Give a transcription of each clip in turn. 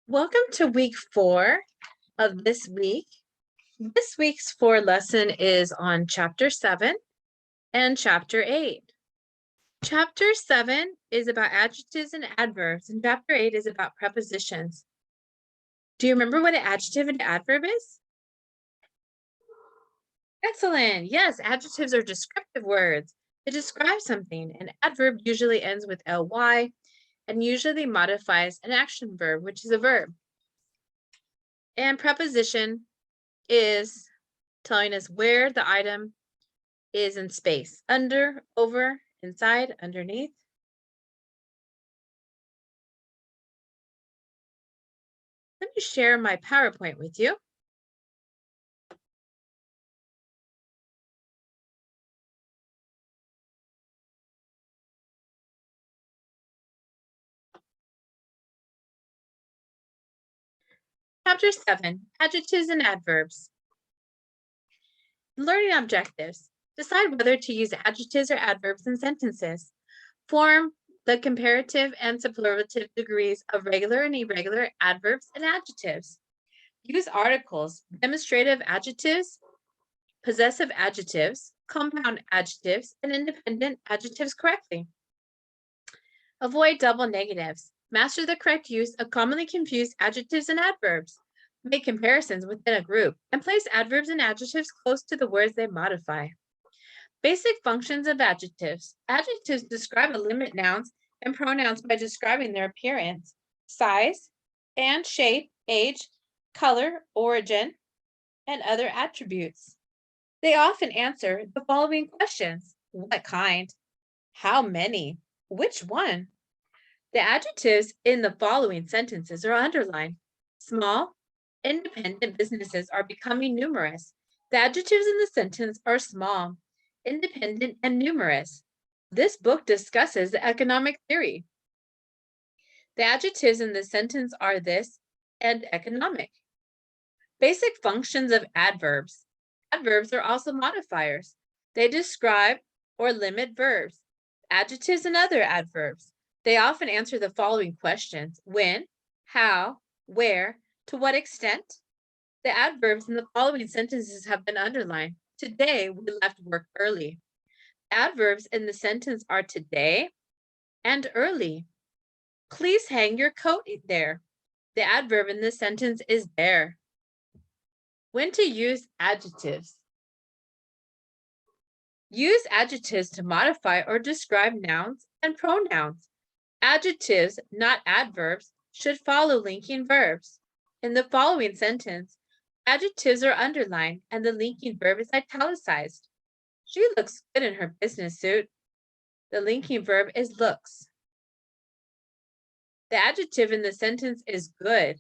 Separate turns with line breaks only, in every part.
Welcome to week 4 of this week. This week's 4 lesson is on chapter 7 and chapter 8. Chapter 7 is about adjectives and adverbs, and chapter 8 is about prepositions. Do you remember what an adjective and adverb is? Excellent. Yes, adjectives are descriptive words to describe something. An adverb usually ends with ly and usually modifies an action verb, which is a verb. And preposition is telling us where the item is in space: under, over, inside, underneath. Let me share my PowerPoint with you. Chapter 7, Adjectives and Adverbs. Learning objectives. Decide whether to use adjectives or adverbs in sentences. Form the comparative and superlative degrees of regular and irregular adverbs and adjectives. Use articles, demonstrative adjectives, possessive adjectives, compound adjectives, and independent adjectives correctly. Avoid double negatives. Master the correct use of commonly confused adjectives and adverbs. Make comparisons within a group and place adverbs and adjectives close to the words they modify. Basic functions of adjectives. Adjectives describe or limit nouns and pronouns by describing their appearance, size, and shape, age, color, origin, and other attributes. They often answer the following questions: what kind? How many? Which one? The adjectives in the following sentences are underlined. Small, independent businesses are becoming numerous. The adjectives in the sentence are small, independent, and numerous. This book discusses the economic theory. The adjectives in the sentence are this and economic. Basic functions of adverbs. Adverbs are also modifiers. They describe or limit verbs, adjectives, and other adverbs. They often answer the following questions: when, how, where, to what extent. The adverbs in the following sentences have been underlined. Today, we left work early. Adverbs in the sentence are today and early. Please hang your coat there. The adverb in this sentence is there. When to use adjectives. Use adjectives to modify or describe nouns and pronouns. Adjectives, not adverbs, should follow linking verbs. In the following sentence, adjectives are underlined and the linking verb is italicized. She looks good in her business suit. The linking verb is looks. The adjective in the sentence is good.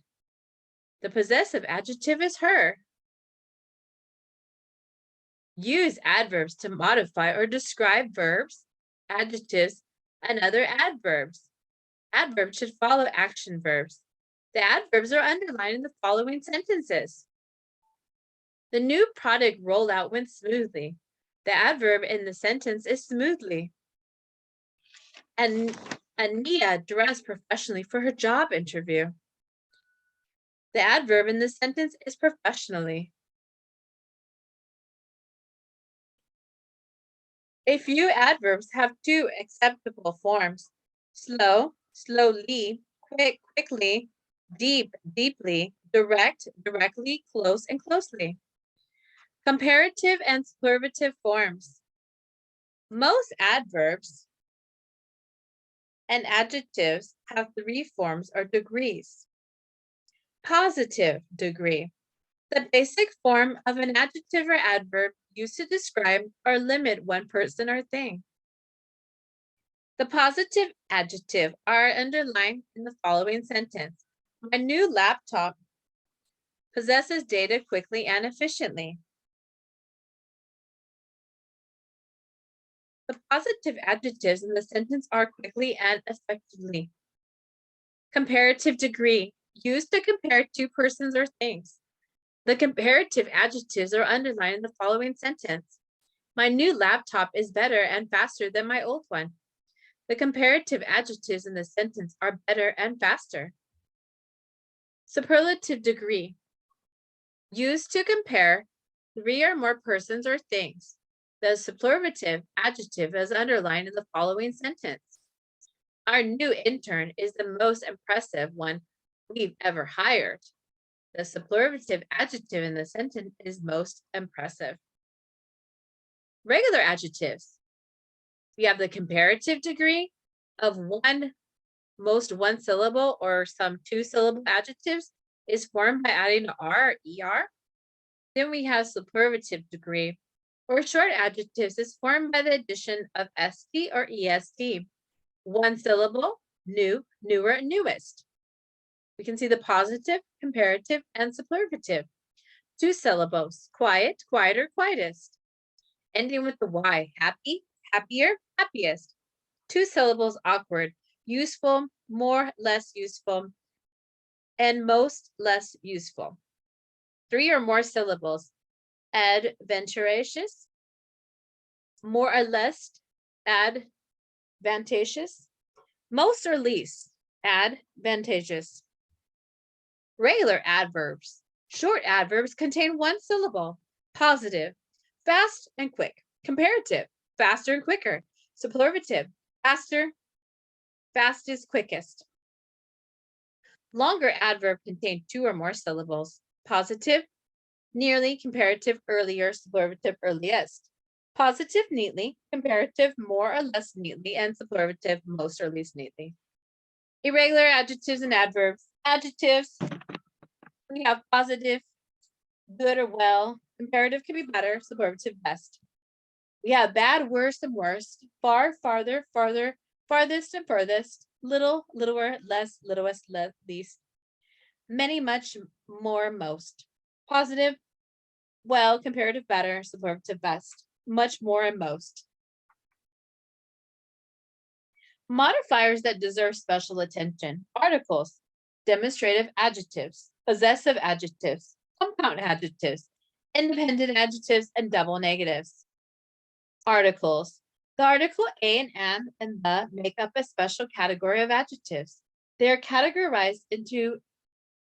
The possessive adjective is her. Use adverbs to modify or describe verbs, adjectives, and other adverbs. Adverbs should follow action verbs. The adverbs are underlined in the following sentences. The new product rollout went smoothly. The adverb in the sentence is smoothly. And Ania dressed professionally for her job interview. The adverb in the sentence is professionally. A few adverbs have two acceptable forms: slow, slowly, quick, quickly, deep, deeply, direct, directly, close, and closely. Comparative and superlative forms. Most adverbs and adjectives have 3 forms or degrees. Positive degree. The basic form of an adjective or adverb used to describe or limit one person or thing. The positive adjective are underlined in the following sentence. My new laptop possesses data quickly and efficiently. The positive adjectives in the sentence are quickly and effectively. Comparative degree, used to compare two persons or things. The comparative adjectives are underlined in the following sentence. My new laptop is better and faster than my old one. The comparative adjectives in the sentence are better and faster. Superlative degree, used to compare 3 or more persons or things. The superlative adjective is underlined in the following sentence. Our new intern is the most impressive one we've ever hired. The superlative adjective in the sentence is most impressive. Regular adjectives. We have the comparative degree of most one syllable or some 2-syllable adjectives is formed by adding R or ER. Then we have superlative degree, or short adjectives is formed by the addition of ST or EST. 1 syllable, new, newer, newest. We can see the positive, comparative, and superlative. 2 syllables, quiet, quieter, quietest. Ending with the Y, happy, happier, happiest. 2 syllables, awkward, useful, more, less useful, and most, less useful. 3 or more syllables, adventitious, more or less, advantageous, most or least, advantageous. Regular adverbs. Short adverbs contain 1 syllable. Positive, fast and quick. Comparative, faster and quicker. Superlative, faster, fastest, quickest. Longer adverb contain 2 or more syllables. Positive, nearly, comparative, earlier, superlative, earliest. Positive, neatly, comparative, more or less neatly, and superlative, most or least neatly. Irregular adjectives and adverbs. Adjectives, we have positive, good or well, comparative can be better, superlative, best. We have bad, worse, and worst, far, farther, farther, farthest and furthest, little, littler, less, littlest, least, many, much, more, most. Positive, well, comparative, better, superlative, best, much more, and most. Modifiers that deserve special attention. Articles, demonstrative adjectives, possessive adjectives, compound adjectives, independent adjectives, and double negatives. Articles. The article a and the make up a special category of adjectives. They are categorized into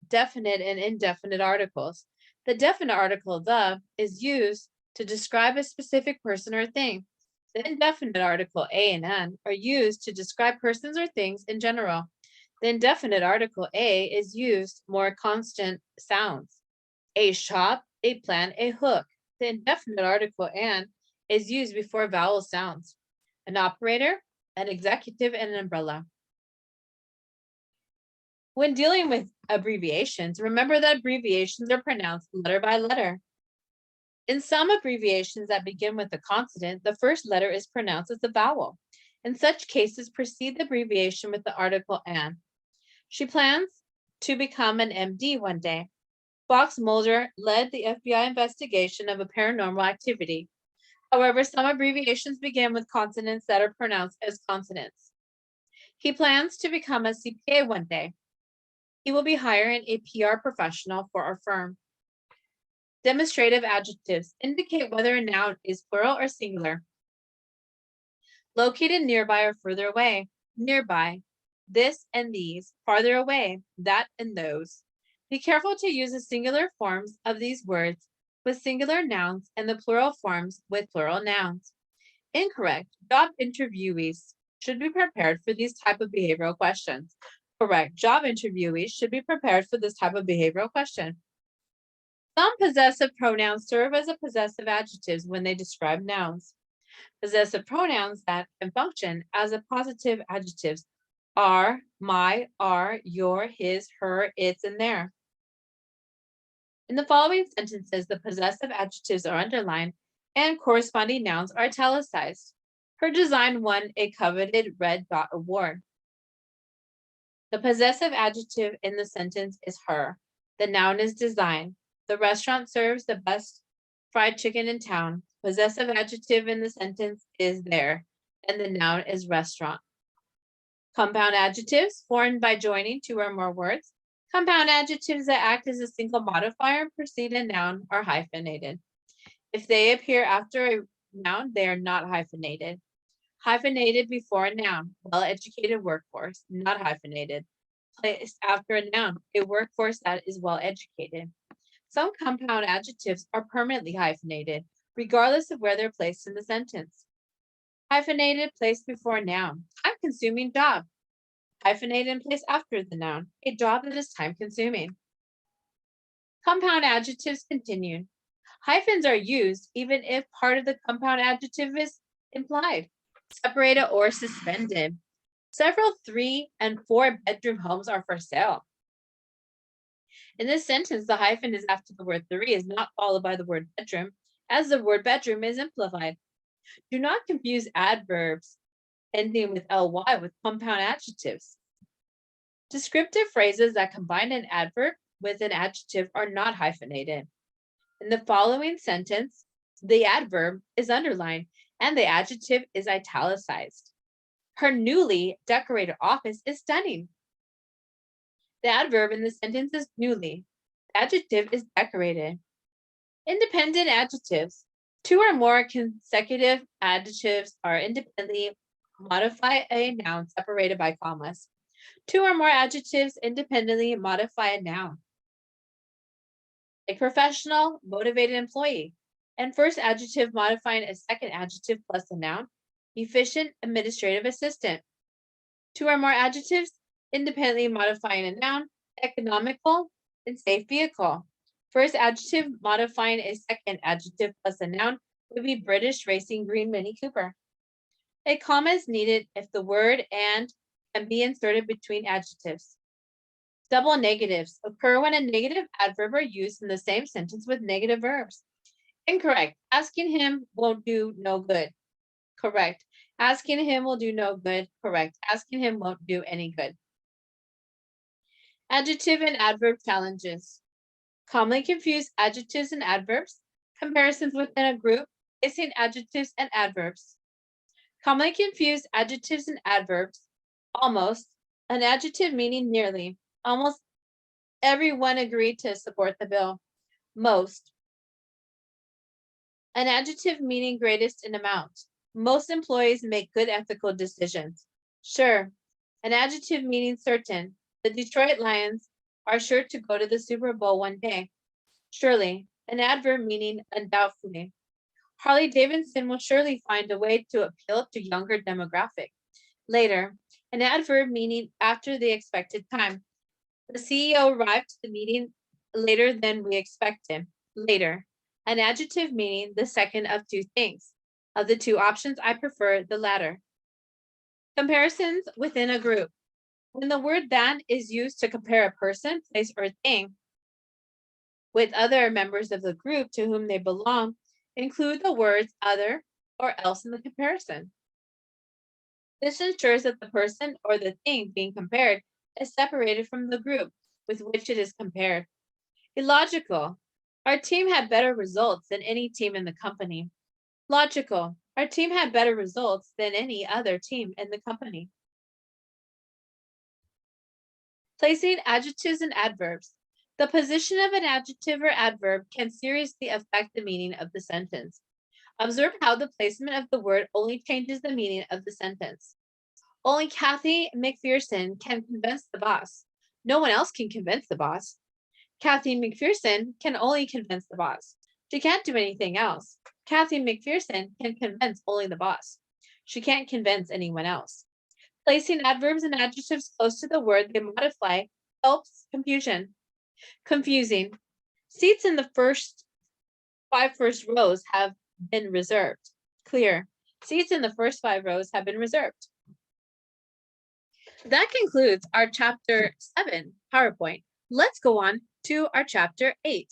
definite and indefinite articles. The definite article the is used to describe a specific person or thing. The indefinite article a and an are used to describe persons or things in general. The indefinite article a is used more constant sounds. A shop, a plant, a hook. The indefinite article an is used before vowel sounds. An operator, an executive, and an umbrella. When dealing with abbreviations, remember that abbreviations are pronounced letter by letter. In some abbreviations that begin with a consonant, the first letter is pronounced as a vowel. In such cases, precede the abbreviation with the article an. She plans to become an MD one day. Fox Mulder led the FBI investigation of a paranormal activity. However, some abbreviations begin with consonants that are pronounced as consonants. He plans to become a CPA one day. He will be hiring a PR professional for our firm. Demonstrative adjectives indicate whether a noun is plural or singular. Located nearby or further away. Nearby, this and these. Farther away, that and those. Be careful to use the singular forms of these words with singular nouns and the plural forms with plural nouns. Incorrect. Job interviewees should be prepared for these type of behavioral questions. Correct. Job interviewees should be prepared for this type of behavioral question. Some possessive pronouns serve as a possessive adjectives when they describe nouns. Possessive pronouns that can function as a positive adjectives are my, our, your, his, her, its, and their. In the following sentences, the possessive adjectives are underlined and corresponding nouns are italicized. Her design won a coveted Red Dot Award. The possessive adjective in the sentence is her. The noun is design. The restaurant serves the best fried chicken in town. Possessive adjective in the sentence is there, and the noun is restaurant. Compound adjectives formed by joining 2 or more words. Compound adjectives that act as a single modifier and precede a noun are hyphenated. If they appear after a noun, they are not hyphenated. Hyphenated before a noun, well-educated workforce, not hyphenated. placed after a noun, a workforce that is well educated. Some compound adjectives are permanently hyphenated, regardless of where they're placed in the sentence. Hyphenated placed before a noun, time-consuming job. Hyphenated and placed after the noun, a job that is time-consuming. Compound adjectives continued. Hyphens are used even if part of the compound adjective is implied, separated, or suspended. Several 3- and 4-bedroom homes are for sale. In this sentence, the hyphen is after the word 3 is not followed by the word bedroom, as the word bedroom is implied. Do not confuse adverbs ending with ly with compound adjectives. Descriptive phrases that combine an adverb with an adjective are not hyphenated. In the following sentence, the adverb is underlined and the adjective is italicized. Her newly decorated office is stunning. The adverb in the sentence is newly. The adjective is decorated. Independent adjectives. 2 or more consecutive adjectives are independently modify a noun separated by commas. 2 or more adjectives independently modify a noun. A professional, motivated employee. And first adjective modifying a second adjective plus a noun. Efficient administrative assistant. 2 or more adjectives independently modifying a noun. Economical and safe vehicle. First adjective modifying a second adjective plus a noun would be British Racing Green Mini Cooper. A comma is needed if the word and can be inserted between adjectives. Double negatives occur when a negative adverb are used in the same sentence with negative verbs. Incorrect. Asking him won't do no good. Correct. Asking him will do no good. Correct. Asking him won't do any good. Adjective and adverb challenges. Commonly confused adjectives and adverbs. Comparisons within a group, placing adjectives and adverbs. Commonly confused adjectives and adverbs. Almost. An adjective meaning nearly. Almost everyone agreed to support the bill. Most. An adjective meaning greatest in amount. Most employees make good ethical decisions. Sure. An adjective meaning certain. The Detroit Lions are sure to go to the Super Bowl one day. Surely. An adverb meaning undoubtedly. Harley Davidson will surely find a way to appeal to younger demographic. Later. An adverb meaning after the expected time. The CEO arrived to the meeting later than we expected. Later. An adjective meaning the second of two things. Of the two options, I prefer the latter. Comparisons within a group. When the word than is used to compare a person, place, or thing with other members of the group to whom they belong, include the words other or else in the comparison. This ensures that the person or the thing being compared is separated from the group with which it is compared. Illogical. Our team had better results than any team in the company. Logical. Our team had better results than any other team in the company. Placing adjectives and adverbs. The position of an adjective or adverb can seriously affect the meaning of the sentence. Observe how the placement of the word only changes the meaning of the sentence. Only Kathy McPherson can convince the boss. No one else can convince the boss. Kathy McPherson can only convince the boss. She can't do anything else. Kathy McPherson can convince only the boss. She can't convince anyone else. Placing adverbs and adjectives close to the word they modify helps confusion. Confusing. Seats in the first 5 rows have been reserved. Clear. Seats in the first 5 rows have been reserved. That concludes our chapter 7 PowerPoint. Let's go on to our chapter 8.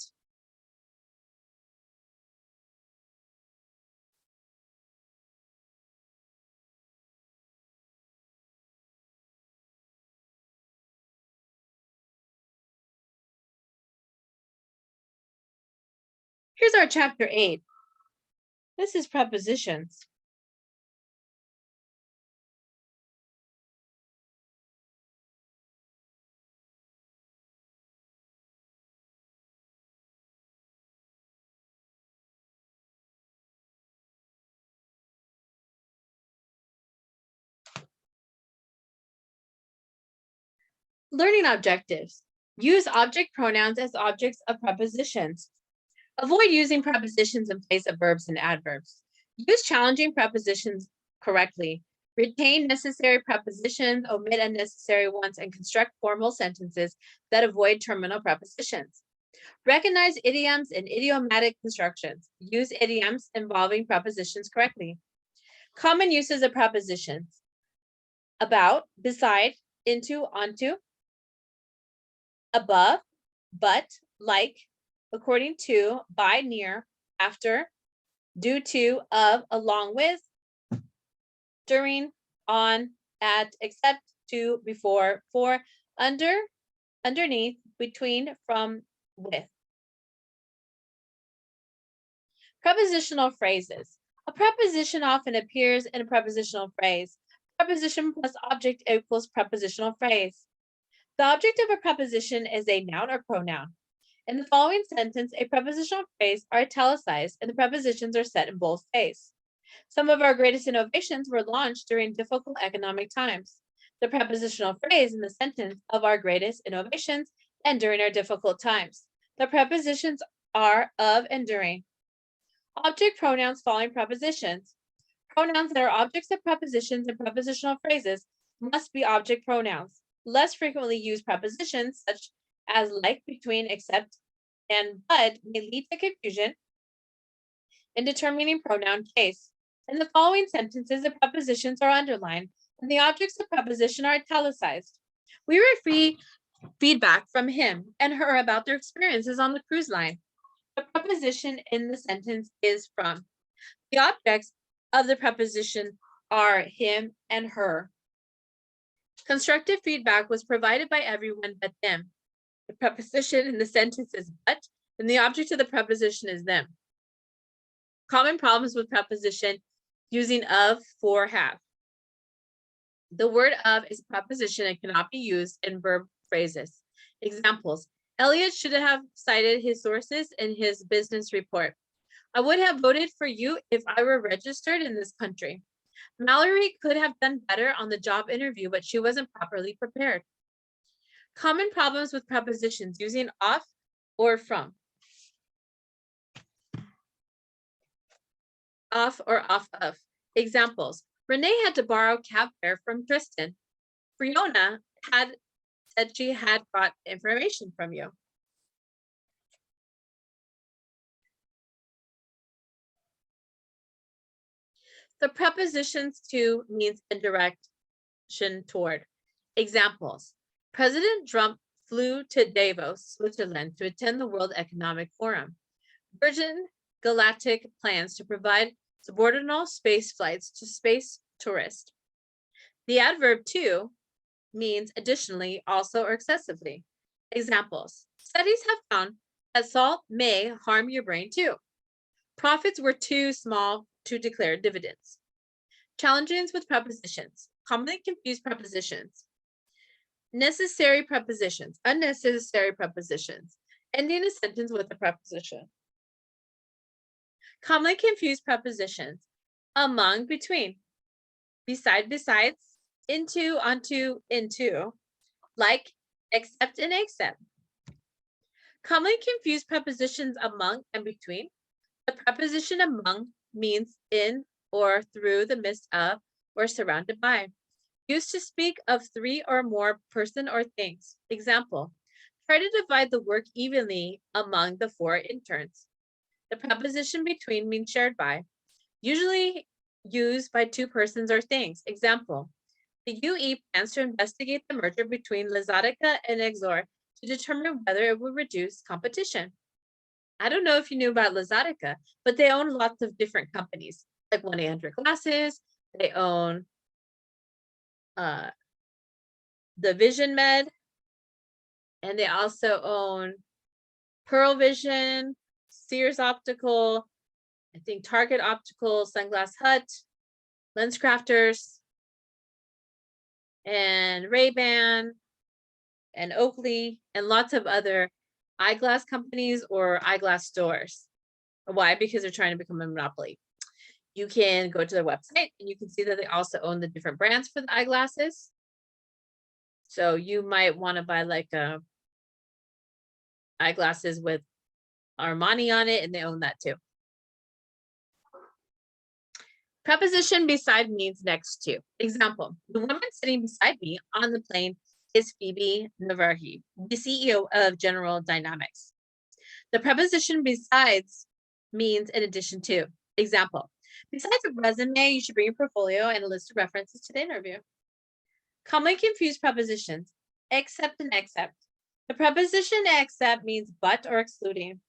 Here's our chapter 8. This is prepositions. Learning objectives. Use object pronouns as objects of prepositions. Avoid using prepositions in place of verbs and adverbs. Use challenging prepositions correctly. Retain necessary prepositions, omit unnecessary ones, and construct formal sentences that avoid terminal prepositions. Recognize idioms and idiomatic constructions. Use idioms involving prepositions correctly. Common uses of prepositions. About, beside, into, onto, above, but, like, according to, by, near, after, due to, of, along with, during, on, at, except, to, before, for, under, underneath, between, from, with. Prepositional phrases. A preposition often appears in a prepositional phrase. Preposition plus object equals prepositional phrase. The object of a preposition is a noun or pronoun. In the following sentence, a prepositional phrase are italicized and the prepositions are set in boldface. Some of our greatest innovations were launched during difficult economic times. The prepositional phrase in the sentence of our greatest innovations and during our difficult times. The prepositions are of and during. Object pronouns following prepositions. Pronouns that are objects of prepositions and prepositional phrases must be object pronouns. Less frequently used prepositions, such as like, between, except, and but, may lead to confusion in determining pronoun case. In the following sentences, the prepositions are underlined and the objects of preposition are italicized. We receive feedback from him and her about their experiences on the cruise line. The preposition in the sentence is from. The objects of the preposition are him and her. Constructive feedback was provided by everyone but them. The preposition in the sentence is but, and the object of the preposition is them. Common problems with preposition using of, for, have. The word of is a preposition and cannot be used in verb phrases. Examples. Elliot should have cited his sources in his business report. I would have voted for you if I were registered in this country. Mallory could have done better on the job interview, but she wasn't properly prepared. Common problems with prepositions using off or from. Off or off of. Examples. Renee had to borrow cab fare from Tristan. Fiona had said she had got information from you. The prepositions to means in direction toward. Examples. President Trump flew to Davos, Switzerland to attend the World Economic Forum. Virgin Galactic plans to provide subordinate space flights to space tourists. The adverb to means additionally, also, or excessively. Examples. Studies have found that salt may harm your brain too. Profits were too small to declare dividends. Challenges with prepositions. Commonly confused prepositions. Necessary prepositions. Unnecessary prepositions. Ending a sentence with a preposition. Commonly confused prepositions. Among, between. Beside, besides. Into, onto, into. Like, except, and except. Commonly confused prepositions among and between. The preposition among means in or through the midst of or surrounded by. Used to speak of three or more person or things. Example, try to divide the work evenly among the 4 interns. The preposition between means shared by. Usually used by 2 persons or things. Example, the UE plans to investigate the merger between Luxottica and Exor to determine whether it will reduce competition. I don't know if you knew about Luxottica, but they own lots of different companies, like 1-800 Glasses. They own the Vision Med, and they also own Pearl Vision, Sears Optical, I think Target Optical, Sunglass Hut, LensCrafters, and Ray-Ban, and Oakley, and lots of other eyeglass companies or eyeglass stores. Why? Because they're trying to become a monopoly. You can go to their website and you can see that they also own the different brands for the eyeglasses. So you might want to buy like eyeglasses with Armani on it, and they own that too. Preposition beside means next to. Example, the woman sitting beside me on the plane is Phoebe Navarhi, the CEO of General Dynamics. The preposition besides means in addition to. Example, besides a resume, you should bring your portfolio and a list of references to the interview. Commonly confused prepositions, except and except. The preposition except means but or excluding.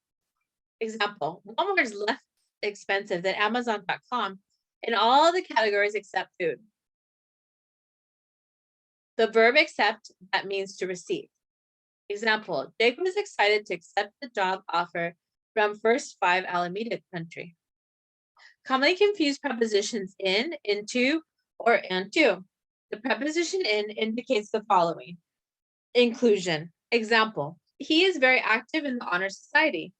Example, Walmart is less expensive than Amazon.com in all the categories except food. The verb accept, that means to receive. Example, Jake was excited to accept the job offer from First Five Alameda Country. Commonly confused prepositions in, into, or and to. The preposition in indicates the following. Inclusion. Example, he is very active in the Honor Society.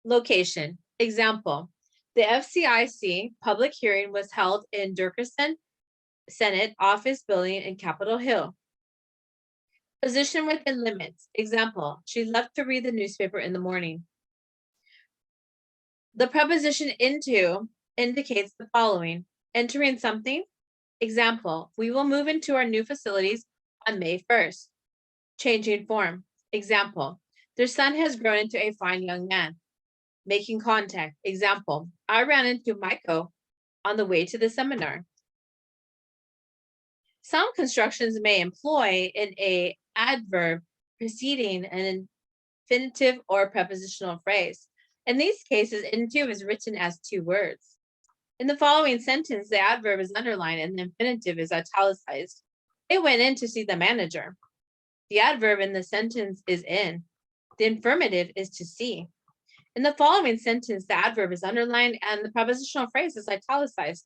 Location. Example, the FCIC public hearing was held in Dickerson Senate Office Building in Capitol Hill. Position within limits. Example, she left to read the newspaper in the morning. The preposition into indicates the following. Entering something. Example, we will move into our new facilities on May 1st. Changing form. Example, their son has grown into a fine young man. Making contact. Example, I ran into Michael on the way to the seminar. Some constructions may employ an adverb preceding an infinitive or prepositional phrase. In these cases, into is written as two words. In the following sentence, the adverb is underlined and the infinitive is italicized. They went in to see the manager. The adverb in the sentence is in. The infinitive is to see. In the following sentence, the adverb is underlined and the prepositional phrase is italicized.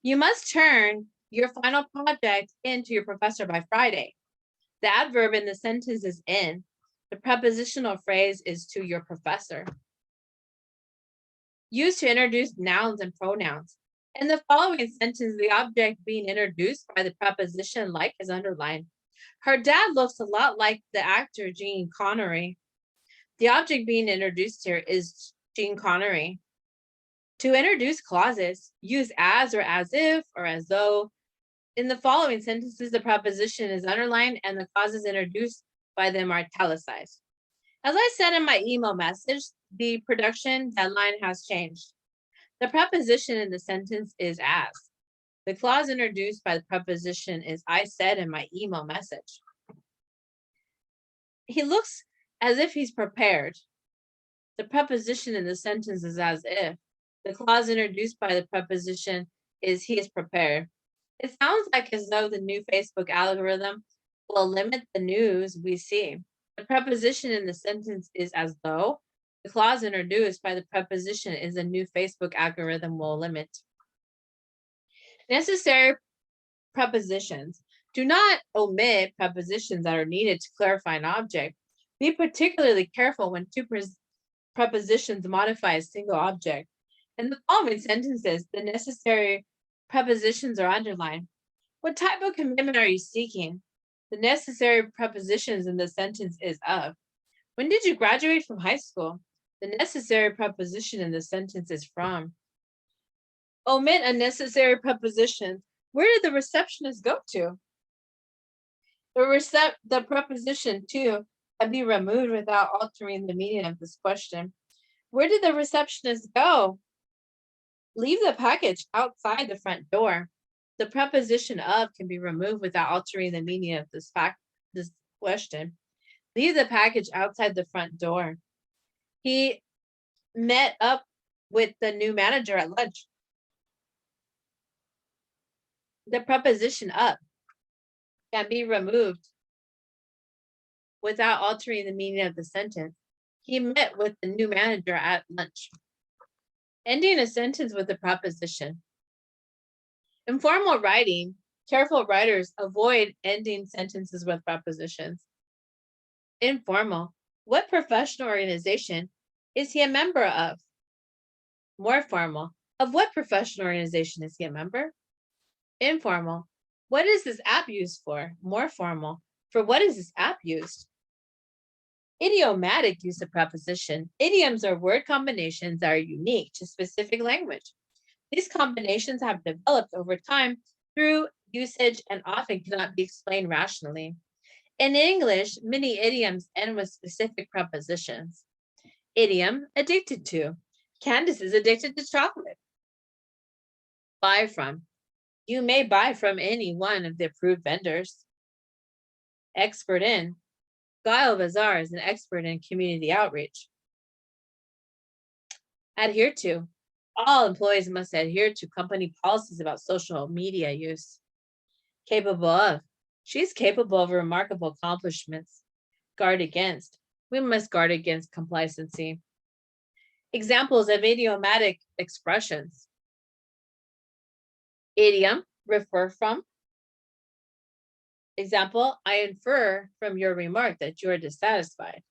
You must turn your final project in to your professor by Friday. The adverb in the sentence is in. The prepositional phrase is to your professor. Used to introduce nouns and pronouns. In the following sentence, the object being introduced by the preposition like is underlined. Her dad looks a lot like the actor Gene Connery. The object being introduced here is Gene Connery. To introduce clauses, use as or as if or as though. In the following sentences, the preposition is underlined and the clauses introduced by them are italicized. As I said in my email message, the production deadline has changed. The preposition in the sentence is as. The clause introduced by the preposition is I said in my email message. He looks as if he's prepared. The preposition in the sentence is as if. The clause introduced by the preposition is he is prepared. It sounds like as though the new Facebook algorithm will limit the news we see. The preposition in the sentence is as though. The clause introduced by the preposition is a new Facebook algorithm will limit. Necessary prepositions. Do not omit prepositions that are needed to clarify an object. Be particularly careful when two prepositions modify a single object. In the following sentences, the necessary prepositions are underlined. What type of commitment are you seeking? The necessary prepositions in the sentence is of. When did you graduate from high school? The necessary preposition in the sentence is from. Omit unnecessary prepositions. Where did the receptionist go to? The preposition to can be removed without altering the meaning of this question. Where did the receptionist go? Leave the package outside the front door. The preposition of can be removed without altering the meaning of this question. Leave the package outside the front door. He met up with the new manager at lunch. The preposition up can be removed without altering the meaning of the sentence. He met with the new manager at lunch. Ending a sentence with a preposition. In formal writing, careful writers avoid ending sentences with prepositions. Informal. What professional organization is he a member of? More formal. Of what professional organization is he a member? Informal. What is this app used for? More formal. For what is this app used? Idiomatic use of preposition. Idioms are word combinations that are unique to specific language. These combinations have developed over time through usage and often cannot be explained rationally. In English, many idioms end with specific prepositions. Idiom, addicted to. Candace is addicted to chocolate. Buy from. You may buy from any one of the approved vendors. Expert in. Gail Bazar is an expert in community outreach. Adhere to. All employees must adhere to company policies about social media use. Capable of. She's capable of remarkable accomplishments. Guard against. We must guard against complacency. Examples of idiomatic expressions. Idiom, refer from. Example, I infer from your remark that you are dissatisfied.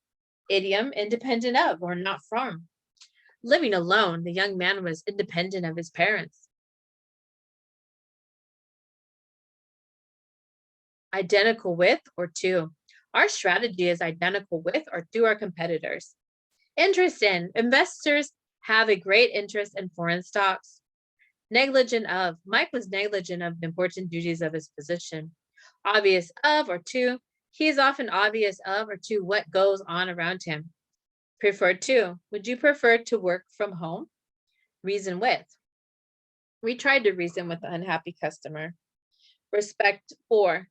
Idiom, independent of or not from. Living alone, the young man was independent of his parents. Identical with or to. Our strategy is identical with or to our competitors. Interest in. Investors have a great interest in foreign stocks. Negligent of. Mike was negligent of the important duties of his position. Obvious of or to. He is often obvious of or to what goes on around him. Prefer to. Would you prefer to work from home? Reason with. We tried to reason with the unhappy customer. Respect for.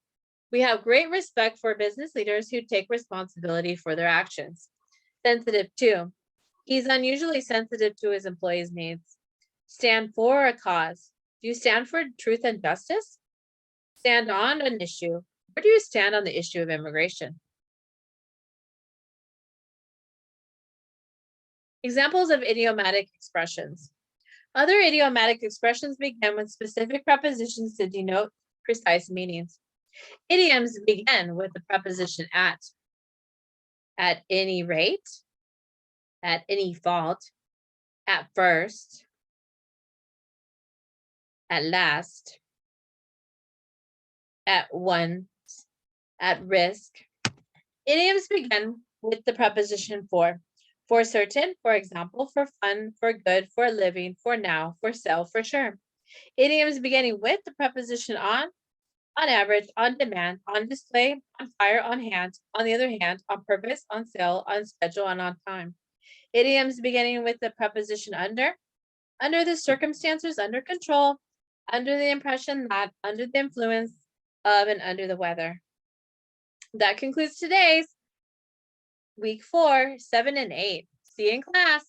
We have great respect for business leaders who take responsibility for their actions. Sensitive to. He's unusually sensitive to his employees' needs. Stand for a cause. Do you stand for truth and justice? Stand on an issue. Where do you stand on the issue of immigration? Examples of idiomatic expressions. Other idiomatic expressions begin with specific prepositions to denote precise meanings. Idioms begin with the preposition at any rate, at any fault, at first, at last, at once, at risk. Idioms begin with the preposition for certain, for example, for fun, for good, for a living, for now, for sale, for sure. Idioms beginning with the preposition on average, on demand, on display, on fire, on hand, on the other hand, on purpose, on sale, on schedule, and on time. Idioms beginning with the preposition under the circumstances, under control, under the impression that, under the influence of, and under the weather. That concludes today's week 4, 7, and 8. See you in class.